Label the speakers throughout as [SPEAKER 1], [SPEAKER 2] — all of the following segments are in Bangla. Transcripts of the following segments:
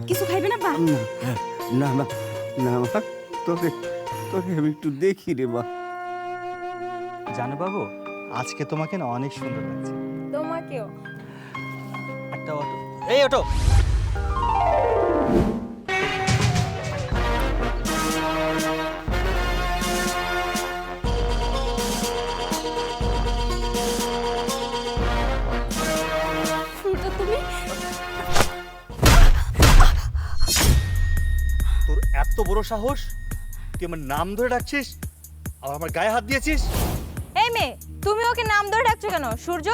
[SPEAKER 1] কিছু খাইবে না বা?
[SPEAKER 2] না মা, না মা, তোকে তোকে আমি একটু দেখি রে মা।
[SPEAKER 3] জানো বাবু, আজকে তোমাকে না অনেক সুন্দর লাগছে।
[SPEAKER 1] তোমাকেও।
[SPEAKER 3] একটা অটো, এই অটো।
[SPEAKER 1] তুমি
[SPEAKER 3] তোর এত বড় সাহস, তুই আমার নাম ধরে ডাকছিস আর আমার গায়ে হাত দিয়েছিস?
[SPEAKER 1] এই মেয়ে, তুমি ওকে নাম ধরে ডাকছো কেন? সূর্য,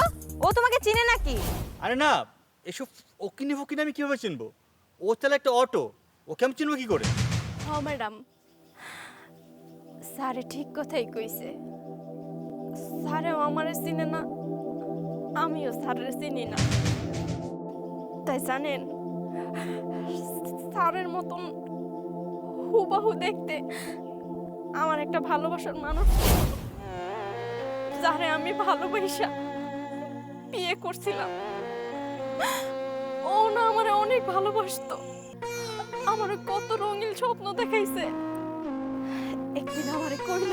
[SPEAKER 1] ও তোমাকে চিনে নাকি?
[SPEAKER 3] আরে না, এসব ওকিনি ফকিনি আমি কিভাবে চিনবো? ও চালা একটা অটো, ওকে আমি চিনবো কি করে?
[SPEAKER 4] হ্যাঁ ম্যাডাম, স্যারে ঠিক কথাই কইছে। স্যারেও আমারে চিনে না, আমিও স্যারের চিনি না। তাই জানেন, স্যারের মতন হুবাহু দেখতে আমার একটা ভালোবাসার মানুষ, যারে আমি ভালোবাসা বিয়ে করছিলাম, ও না আমারে অনেক ভালোবাসতো। আমারে কত রঙিন স্বপ্ন দেখাইছে। একদিন আমারে কইল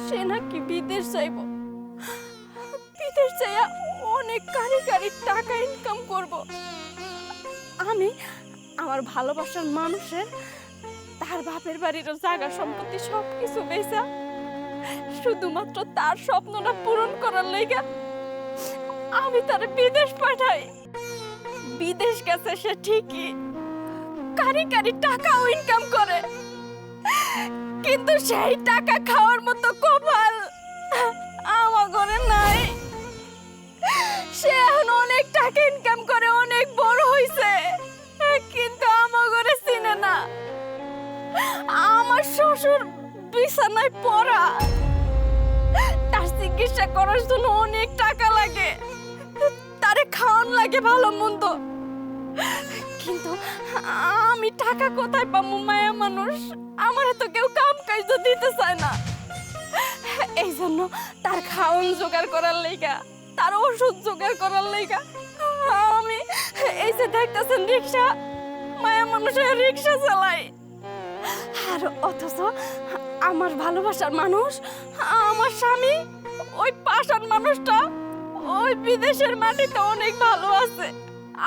[SPEAKER 4] সে নাকি বিদেশ যাইব, বিদেশ যাইয়া অনেক কারি কারি টাকা ইনকাম করব। আমি আমার ভালোবাসার মানুষের তার বাপের বাড়ির জায়গা সম্পত্তি সবকিছু বেচা শুধুমাত্র তার স্বপ্নটা পূরণ করার লাইগা আমি তার বিদেশ পাঠাই। বিদেশ গেছে সে ঠিকই, কারি কারি টাকাও ইনকাম করে, কিন্তু সেই টাকা খাওয়ার মতো কপাল আমার ঘরে নাই। সে এখন অনেক টাকা ইনকাম করে, অনেক বড় হইছে, কিন্তু আমার ঘরে চিনে না। আমার শ্বশুর বিছানায় পড়া, তার চিকিৎসা করার জন্য অনেক টাকা লাগে, তারে খাওয়ান লাগে ভালো মন্দ, কিন্তু আমি টাকা কোথায় পাবো? মায়া মানুষ, আমারে তো কেউ কাম কাজ দিতে চায় না। এই জন্য তার খাওয়ান জোগাড় করার লাইগা, তার ওষুধ জোগাড় করার লাইগা আমি এই যে দেখতেছেন রিক্সা, মায়া মানুষের রিক্সা চালাই। আর অথচ আমার ভালোবাসার মানুষ, আমার স্বামী, ওই পাষাণ মানুষটা ওই বিদেশের মাটিতে অনেক ভালো আছে,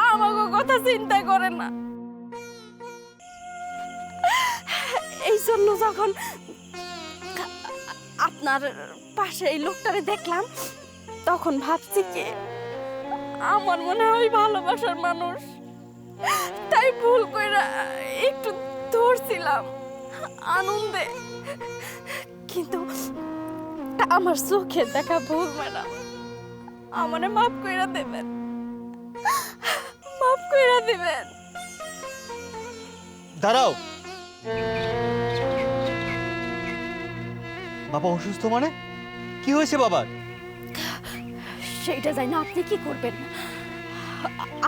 [SPEAKER 4] আমাকে কথা চিন্তা করে না। এই জন্য যখন আপনার পাশে এই লোকটারে দেখলাম, তখন ভাবছি কি আমার মনে হয় ভালোবাসার মানুষ, তাই ভুল কইরা একটু ধরছিলাম আনন্দে, কিন্তু আমার চোখে দেখা ভুল ম্যাডাম, আমারে মাফ কইরা দেবেন, মাফ কইরা দিবেন।
[SPEAKER 3] দাঁড়াও, বাবা অসুস্থ মানে? কি হয়েছে বাবার?
[SPEAKER 4] সেইটা জানি না, আপনি কি করবেন?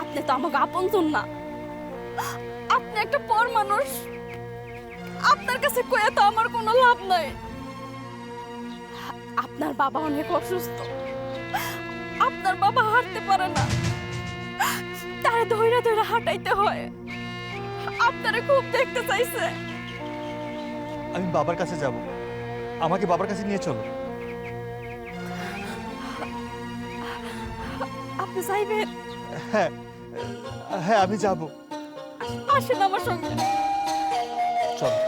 [SPEAKER 4] আপনি তো আমাকে আপনজন না, আপনি একটা পর মানুষ, আপনার কাছে কয়ে তো আমার কোনো লাভ নাই। আপনার বাবা অনেক অসুস্থ, আপনার বাবা হাঁটতে পারে না, তারে ধইরা ধইরা হাঁটাইতে হয়। আপনারে খুব দেখতে চাইছে।
[SPEAKER 3] আমি বাবার কাছে যাব, আমাকে বাবার কাছে নিয়ে চলো।
[SPEAKER 4] আপনি চাইবেন?
[SPEAKER 3] হ্যাঁ হ্যাঁ, আমি যাব।
[SPEAKER 4] আসেন আমার সঙ্গে।
[SPEAKER 3] চলো।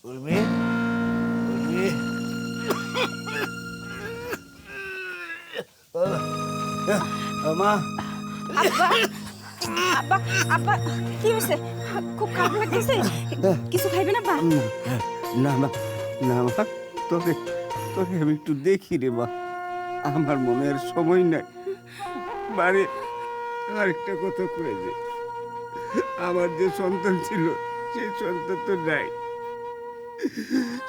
[SPEAKER 2] উর্মি, উর্মি, মা,
[SPEAKER 1] আব্বা, আব্বা, আব্বা, কি হয়েছে? খুব খারাপ লাগতেছে? কিছু খাইবে না বা?
[SPEAKER 2] না মা, না মা, তোকে তোকে আমি একটু দেখি রে মা। আমার মনে আর সময় নাই। বাড়ি আরেকটা কথা কয়ে যে আমার যে সন্তান ছিল সেই সন্তান তো নাই।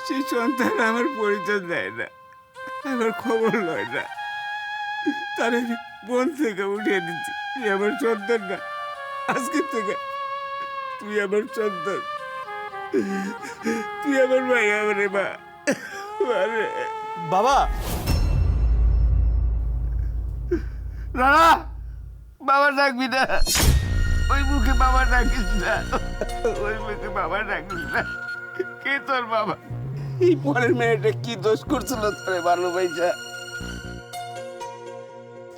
[SPEAKER 2] সেই সন্তান আমার পরিচয় দেয় না, আমার খবর লয় না। তার আমি বন থেকে উঠিয়ে দিচ্ছি, তুই আমার সন্তান না। আজকে থেকে তুই আমার সন্তান, তুই আমার ভাই, আমার মা।
[SPEAKER 3] বাবা
[SPEAKER 2] রানা, বাবা ডাকবি না, ওই মুখে বাবা ডাকিস না, ওই মুখে বাবা ডাকিস না। কে তোর বাবা? এই পরের মেয়েটা কি দোষ করছিল তোরে ভালোবাসা?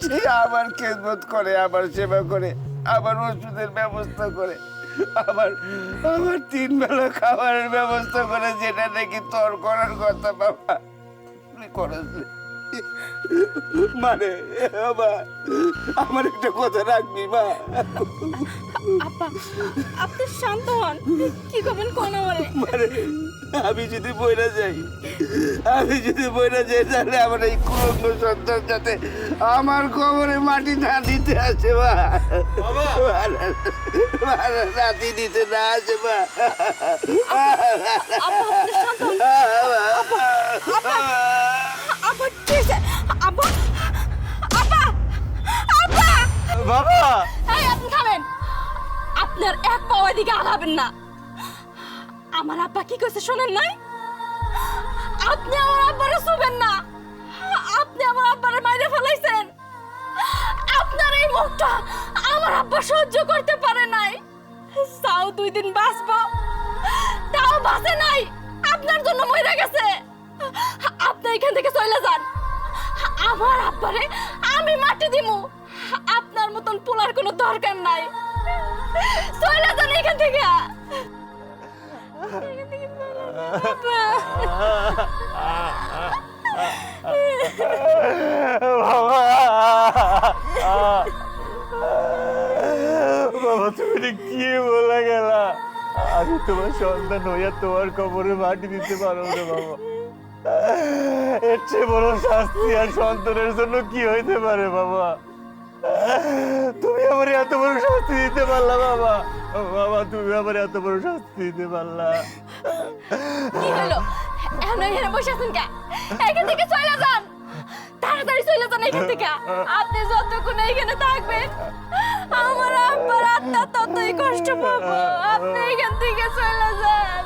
[SPEAKER 2] সে আমার খেদমত করে, আমার সেবা করে, আমার ওষুধের ব্যবস্থা করে, আমার আমার 3 বেলা খাবারের ব্যবস্থা করে, যেটা নাকি তোর করার কথা বাবা তুই করিস না। মানে বাবা, আমার একটা কথা রাখবি মা।
[SPEAKER 4] আব্বা আপনি শান্ত হন, কি করবেন কোন আমারে?
[SPEAKER 2] মানে আমি যদি বইরা যাই, তাহলে আমার এই কুলঙ্গ সন্তান যাতে আমার কবরে মাটি না দিতে আসে মা, রাতি দিতে না আসে মা।
[SPEAKER 4] আব্বা আপনি শান্ত হন। আব্বা কি হয়েছে? আব্বা আব্বা আব্বা
[SPEAKER 3] বাবা
[SPEAKER 4] এই আপনি থামেন, আপনার এক পাও এদিকে আগাবেন না। আমার আব্বা কি কইছে শোনেন নাই? আপনি আমার আব্বারে ছুবেন না, আপনি আমার আব্বারে মাইরে ফেলাইছেন। আপনার এই মুখটা আমার আব্বা সহ্য করতে পারে নাই। তাও 2 দিন বাঁচবো, তাও বাঁচে নাই, আপনার জন্য মরে গেছে। আপনি এখান থেকে চলে যান, আমার আব্বারে আমি মাটি দিমু। আপনার মতন পোলার কোনো দরকার নাই, চলে যান এখান থেকে।
[SPEAKER 3] বাবা তুমি কি বলে গেলা? আমি তোমার সন্তান হইয়া তোমার কবরে মাটি দিতে পারো না বাবা। এর চেয়ে বড় শাস্তি আর সন্তানের জন্য কি হইতে পারে বাবা? তুমি আমার এত বড় শাস্তি দিতে পারলা বাবা? বাবা তুমি আমার এত বড় শাস্তি দিতে পারলা?
[SPEAKER 4] কি হলো এখন এখানে বসে আছেন কে? এখান থেকে চলে যান, তাড়াতাড়ি চলে যান এখান থেকে। আপনি যতক্ষণ এখানে থাকবেন আমার আব্বার আত্মা ততই কষ্ট পাবো। আপনি এখান থেকে চলে যান।